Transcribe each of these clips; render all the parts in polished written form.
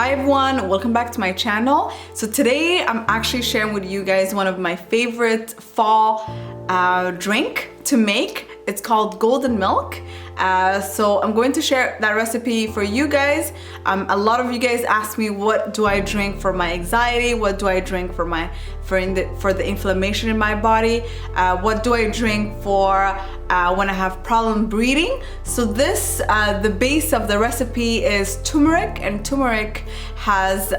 Hi everyone, welcome back to my channel. So today I'm actually sharing with you guys one of my favorite fall drink to make. It's called golden milk. So I'm going to share that recipe for you guys. A lot of you guys ask me, what do I drink for my anxiety? What do I drink for the inflammation in my body? What do I drink for when I have problem breathing? So this, the base of the recipe is turmeric, and turmeric has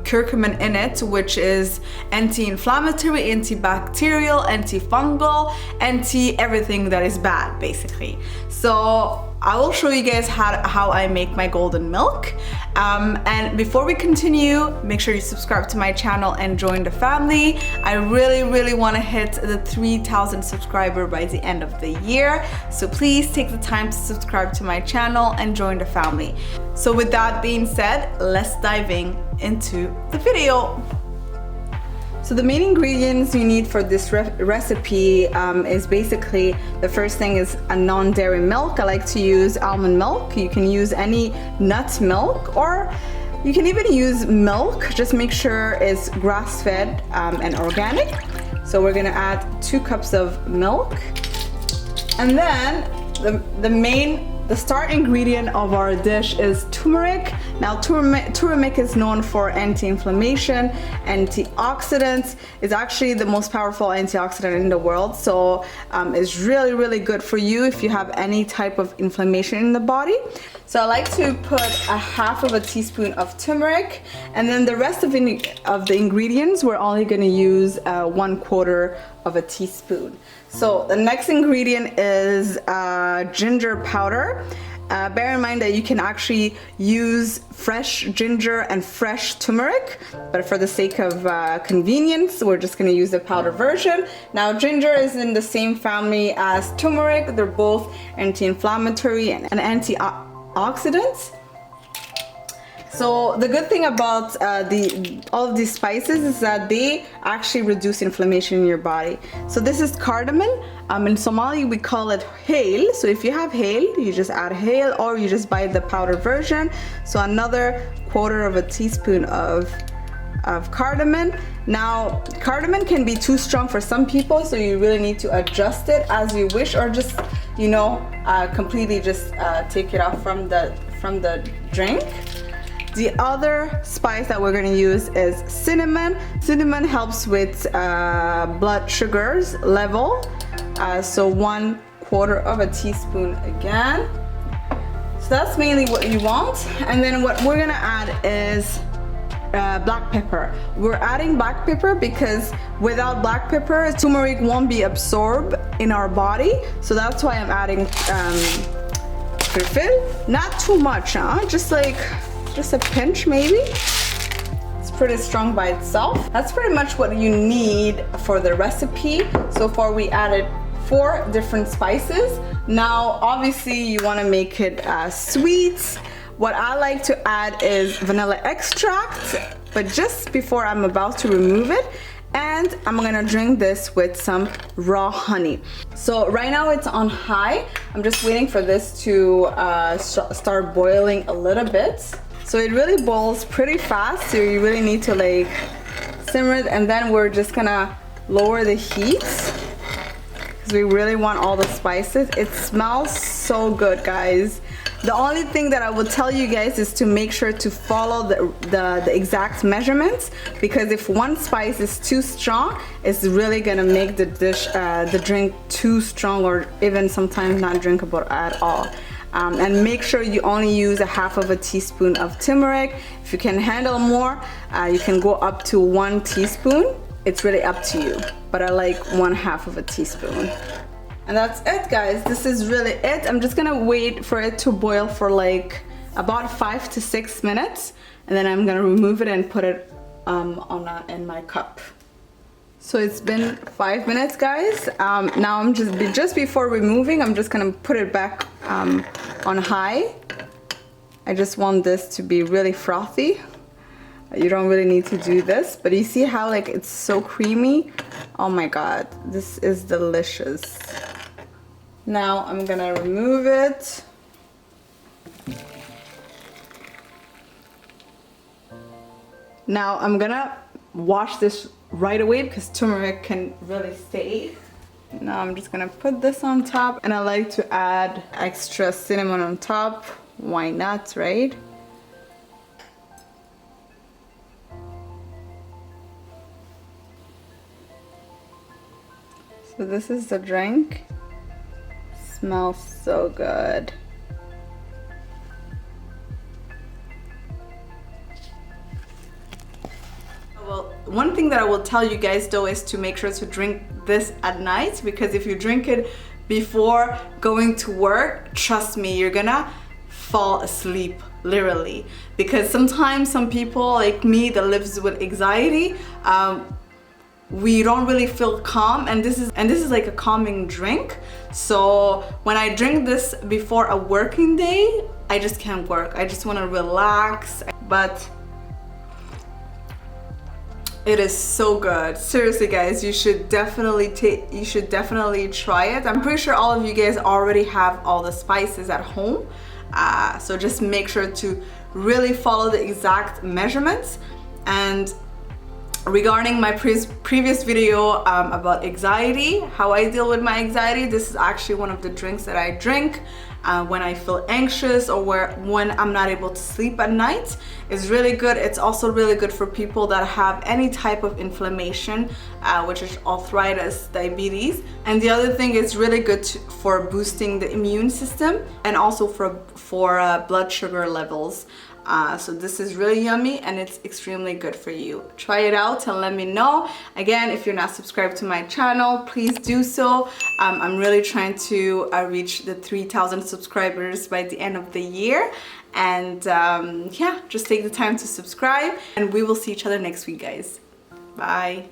curcumin in it, which is anti-inflammatory, antibacterial, antifungal, anti-everything that is bad, basically. So I will show you guys how I make my golden milk. And before we continue, make sure you subscribe to my channel and join the family. I really want to hit the 3,000 subscribers by the end of the year. So please take the time to subscribe to my channel and join the family. So with that being said, let's dive into the video. So the main ingredients you need for this recipe is basically, the first thing is a non-dairy milk. I like to use almond milk. You can use any nut milk, or you can even use milk. Just make sure it's grass-fed and organic. So we're gonna add 2 cups of milk. And then the start ingredient of our dish is turmeric. Now turmeric is known for anti-inflammation, antioxidants. It's actually the most powerful antioxidant in the world. So it's really good for you if you have any type of inflammation in the body. So I like to put a half of a teaspoon of turmeric, and then the rest of the ingredients we're only going to use 1/4 of a teaspoon. So the next ingredient is ginger powder. Bear in mind that you can actually use fresh ginger and fresh turmeric, but for the sake of convenience, we're just going to use the powder version. Now ginger is in the same family as turmeric. They're both anti-inflammatory and antioxidants. So the good thing about all of these spices is that they actually reduce inflammation in your body. So this is cardamom. In Somali we call it hale. So if you have hale, you just add hale, or you just buy the powder version. So another 1/4 of a teaspoon of cardamom. Now cardamom can be too strong for some people, so you really need to adjust it as you wish, or just, you know, completely just take it off from the drink. The other spice that we're going to use is cinnamon. Cinnamon helps with blood sugars level. So 1/4 of a teaspoon again. So that's mainly what you want. And then what we're going to add is black pepper. We're adding black pepper because without black pepper, turmeric won't be absorbed in our body. So that's why I'm adding filfil. Not too much, just a pinch maybe. It's pretty strong by itself. That's pretty much what you need for the recipe. So far we added 4 different spices. Now obviously you want to make it sweet. What I like to add is vanilla extract, but just before I'm about to remove it. And I'm gonna drink this with some raw honey. So right now it's on high. I'm just waiting for this to start boiling a little bit. So it really boils pretty fast, so you really need to like simmer it, and then we're just gonna lower the heat because we really want all the spices. It smells so good, guys. The only thing that I will tell you guys is to make sure to follow the exact measurements, because if one spice is too strong, it's really gonna make the dish, the drink too strong, or even sometimes not drinkable at all. And make sure you only use a half of a teaspoon of turmeric. If you can handle more, you can go up to 1 teaspoon. It's really up to you, but I like 1/2 of a teaspoon. And that's it, guys. This is really it. I'm just gonna wait for it to boil for like about 5 to 6 minutes, and then I'm gonna remove it and put it in my cup. So it's been 5 minutes, guys. Now I'm just before removing, I'm just gonna put it back on high. I just want this to be really frothy. You don't really need to do this, but you see how like it's so creamy? Oh my god, this is delicious. Now I'm gonna remove it. Now I'm gonna wash this right away because turmeric can really stay. Now I'm just gonna put this on top, and I like to add extra cinnamon on top. Why not, right? So this is the drink. Smells so good. Well, one thing that I will tell you guys though is to make sure to drink this at night, because if you drink it before going to work, trust me, you're gonna fall asleep, literally. Because sometimes some people like me that lives with anxiety, we don't really feel calm, and this is like a calming drink. So when I drink this before a working day, I just can't work. I just want to relax. But it is so good. Seriously guys, you should definitely try it. I'm pretty sure all of you guys already have all the spices at home. So just make sure to really follow the exact measurements. And regarding my previous video about anxiety, how I deal with my anxiety, this is actually one of the drinks that I drink when I feel anxious or when I'm not able to sleep at night. It's really good. It's also really good for people that have any type of inflammation, which is arthritis, diabetes. And the other thing is really good for boosting the immune system, and also for blood sugar levels. So this is really yummy, and it's extremely good for you. Try it out and let me know. Again, if you're not subscribed to my channel, please do so. I'm really trying to reach the 3,000 subscribers by the end of the year. And yeah, just take the time to subscribe, and we will see each other next week, guys. Bye.